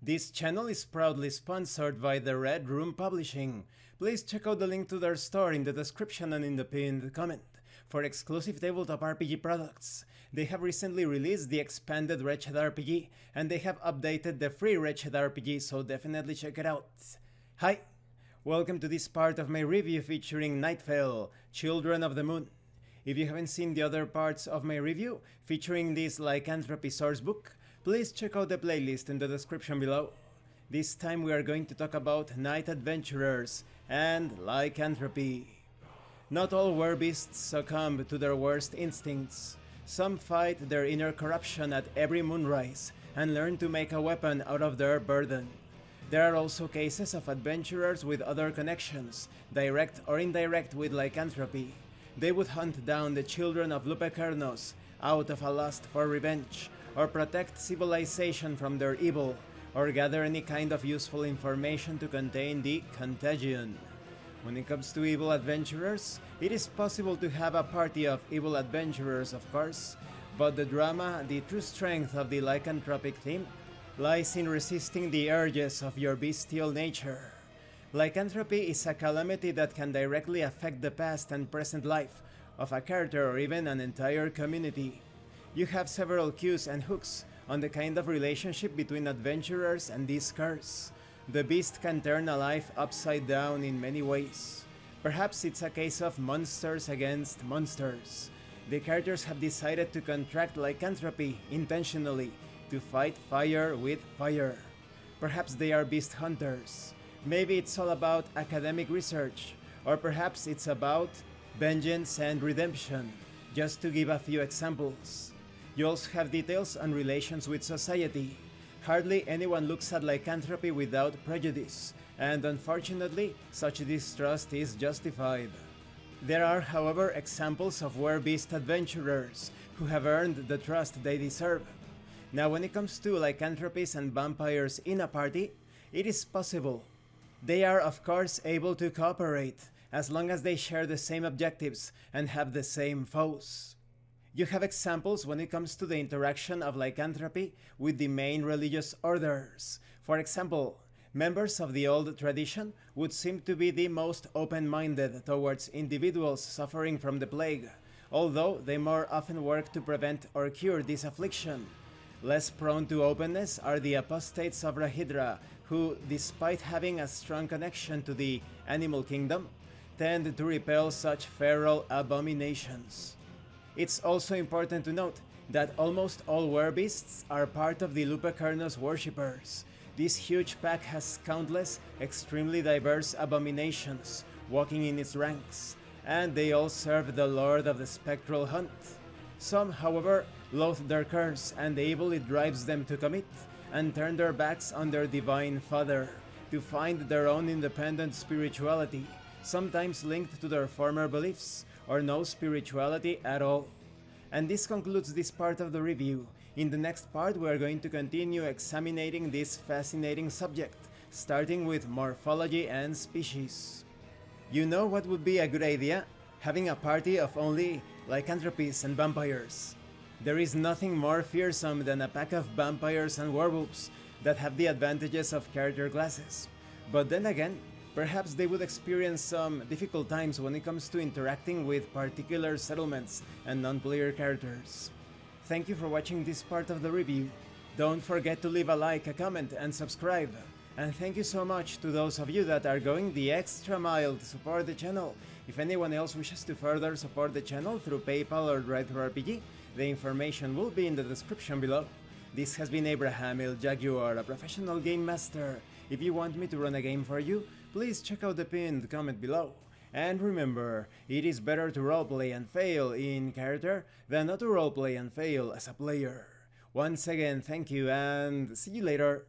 This channel is proudly sponsored by the Red Room Publishing. Please check out the link to their store in the description and in the pinned comment for exclusive tabletop RPG products. They have recently released the expanded Wretched RPG, and they have updated the free Wretched RPG, so definitely check it out. Hi! Welcome to this part of my review featuring Nightfell, Children of the Moon. If you haven't seen the other parts of my review featuring this Lycanthropy sourcebook, please check out the playlist in the description below. This time we are going to talk about Night Adventurers and Lycanthropy. Not all werbeasts succumb to their worst instincts. Some fight their inner corruption at every moonrise and learn to make a weapon out of their burden. There are also cases of adventurers with other connections, direct or indirect with lycanthropy. They would hunt down the children of Lupercanos out of a lust for revenge, or protect civilization from their evil, or gather any kind of useful information to contain the contagion. When it comes to evil adventurers, it is possible to have a party of evil adventurers, of course, but the drama, the true strength of the lycanthropic theme, lies in resisting the urges of your bestial nature. Lycanthropy is a calamity that can directly affect the past and present life of a character or even an entire community. You have several cues and hooks on the kind of relationship between adventurers and this curse. The beast can turn a life upside down in many ways. Perhaps it's a case of monsters against monsters. The characters have decided to contract lycanthropy intentionally to fight fire with fire. Perhaps they are beast hunters. Maybe it's all about academic research, or perhaps it's about vengeance and redemption, just to give a few examples. You also have details on relations with society. Hardly anyone looks at lycanthropy without prejudice, and unfortunately, such distrust is justified. There are, however, examples of werbeast adventurers who have earned the trust they deserve. Now, when it comes to lycanthropies and vampires in a party, it is possible. They are, of course, able to cooperate, as long as they share the same objectives and have the same foes. You have examples when it comes to the interaction of lycanthropy with the main religious orders. For example, members of the old tradition would seem to be the most open-minded towards individuals suffering from the plague, although they more often work to prevent or cure this affliction. Less prone to openness are the apostates of Rahidra, who, despite having a strong connection to the animal kingdom, tend to repel such feral abominations. It's also important to note that almost all werbeasts are part of the Lupercanos worshippers. This huge pack has countless, extremely diverse abominations walking in its ranks, and they all serve the Lord of the Spectral Hunt. Some, however, loathe their curse, and the evil it drives them to commit and turn their backs on their divine father to find their own independent spirituality, sometimes linked to their former beliefs, or no spirituality at all. And this concludes this part of the review. In the next part we are going to continue examining this fascinating subject, starting with morphology and species. You know what would be a good idea? Having a party of only lycanthropies and vampires. There is nothing more fearsome than a pack of vampires and werewolves that have the advantages of character classes. But then again, perhaps they would experience some difficult times when it comes to interacting with particular settlements and non-player characters. Thank you for watching this part of the review. Don't forget to leave a like, a comment, and subscribe. And thank you so much to those of you that are going the extra mile to support the channel. If anyone else wishes to further support the channel through PayPal or DriveThruRPG, the information will be in the description below. This has been Abraham El Jaguar, a professional game master. If you want me to run a game for you, please check out the pinned comment below. And remember, it is better to roleplay and fail in character than not to roleplay and fail as a player. Once again, thank you and see you later.